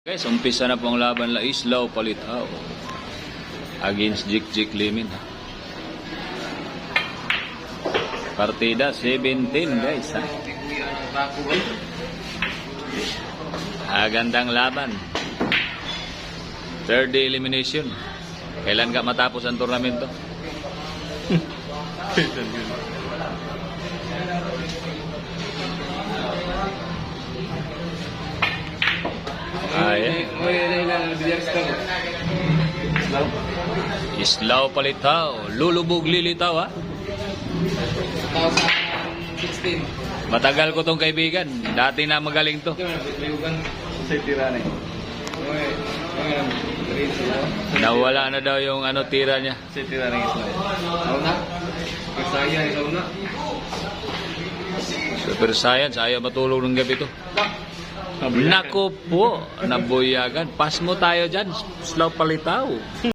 Guys, umpisa na po ang laban la Islao Palitaw against Jik Limin. Partida 17 guys. Gandang laban. Third day elimination. Kailan ka matapos ang tournament to? Islao Palitaw, lulubog lilitaw ha. 2016. Matagal ko tong kaibigan. Dati na magaling to. Nawala na daw yung tira niya. Super Science, ayaw matulog ng gabi to. Naku po, nabuyagan. Pas mo tayo dyan, Islao Palitaw.